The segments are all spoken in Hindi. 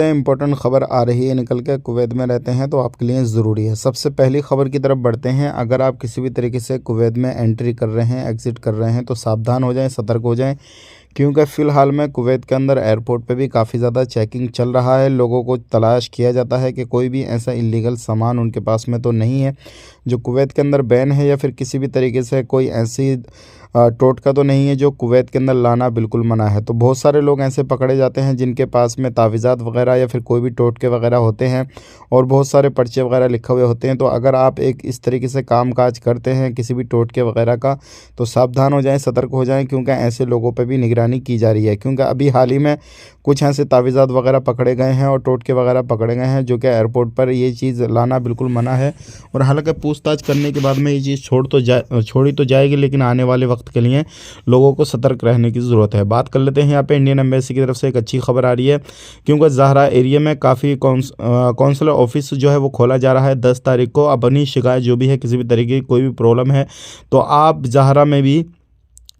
इम्पोर्टेंट खबर आ रही है निकल के, कुवैत में रहते हैं तो आपके लिए ज़रूरी है। सबसे पहली खबर की तरफ बढ़ते हैं। अगर आप किसी भी तरीके से कुवैत में एंट्री कर रहे हैं, एग्ज़िट कर रहे हैं तो सावधान हो जाएं, सतर्क हो जाएं, क्योंकि फ़िलहाल में कुवैत के अंदर एयरपोर्ट पे भी काफ़ी ज़्यादा चेकिंग चल रहा है। लोगों को तलाश किया जाता है कि कोई भी ऐसा इल्लीगल सामान उनके पास में तो नहीं है जो कुवैत के अंदर बैन है, या फिर किसी भी तरीके से कोई ऐसी टोटका तो नहीं है जो कुवैत के अंदर लाना बिल्कुल मना है। तो बहुत सारे लोग ऐसे पकड़े जाते हैं जिनके पास में तावीज़ात वगैरह या फिर कोई भी टोटके वगैरह होते हैं और बहुत सारे पर्चे वगैरह लिखे हुए होते हैं। तो अगर आप एक इस तरीके से काम काज करते हैं किसी भी टोटके वगैरह का, तो सावधान हो जाएं, सतर्क हो जाएं, क्योंकि ऐसे लोगों पे भी निगरानी की जा रही है। क्योंकि अभी हाल ही में कुछ ऐसे तावीज़ात वगैरह पकड़े गए हैं और टोटके वगैरह पकड़े गए हैं जो कि एयरपोर्ट पर ये चीज़ लाना बिल्कुल मना है। और हालांकि पूछताछ करने के बाद में ये चीज़ छोड़ी तो जाएगी, लेकिन आने वाले वक्त के लिए लोगों को सतर्क रहने की ज़रूरत है। बात कर लेते हैं यहाँ पे इंडियन एम्बेसी की तरफ से एक अच्छी खबर आ रही है, क्योंकि ज़हरा एरिया में काफ़ी कौंसलर ऑफिस जो है वो खोला जा रहा है 10 तारीख को। अपनी शिकायत जो भी है, किसी भी तरीके की कोई भी प्रॉब्लम है तो आप ज़हरा में भी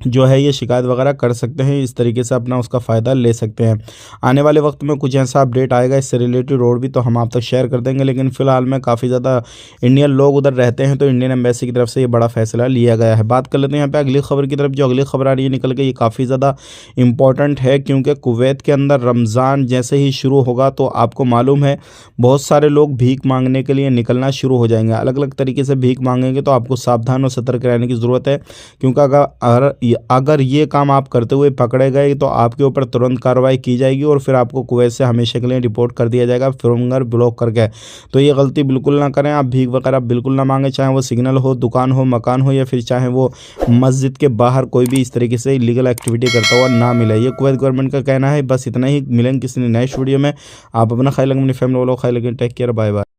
जो है ये शिकायत वगैरह कर सकते हैं। इस तरीके से अपना उसका फ़ायदा ले सकते हैं। आने वाले वक्त में कुछ ऐसा अपडेट आएगा इससे रिलेटेड और भी, तो हम आप तक शेयर कर देंगे। लेकिन फ़िलहाल में काफ़ी ज़्यादा इंडियन लोग उधर रहते हैं, तो इंडियन एम्बेसी की तरफ से ये बड़ा फैसला लिया गया है। बात कर लेते हैं यहाँ पे अगली खबर की तरफ। जो अगली खबर आ रही है निकल के, ये काफ़ी ज़्यादा इंपॉर्टेंट है, क्योंकि कुवैत के अंदर रमज़ान जैसे ही शुरू होगा तो आपको मालूम है बहुत सारे लोग भीख मांगने के लिए निकलना शुरू हो जाएंगे। अलग अलग तरीके से भीख मांगेंगे, तो आपको सावधान और सतर्क रहने की ज़रूरत है। क्योंकि अगर ये काम आप करते हुए पकड़े गए तो आपके ऊपर तुरंत कार्रवाई की जाएगी और फिर आपको कुवैत से हमेशा के लिए रिपोर्ट कर दिया जाएगा, फिंगर ब्लॉक करके। तो ये गलती बिल्कुल ना करें। आप भीख वगैरह बिल्कुल ना मांगें, चाहे वो सिग्नल हो, दुकान हो, मकान हो, या फिर चाहे वो मस्जिद के बाहर कोई भी इस तरीके से इलीगल एक्टिविटी करता हुआ ना मिले। ये कुवैत गवर्नमेंट का कहना है। बस इतना ही। मिलेंगे किसी नए वीडियो में। आप अपना ख्याल रखें, अपनी फैमिली वालों का ख्याल रखें। Take care, bye bye.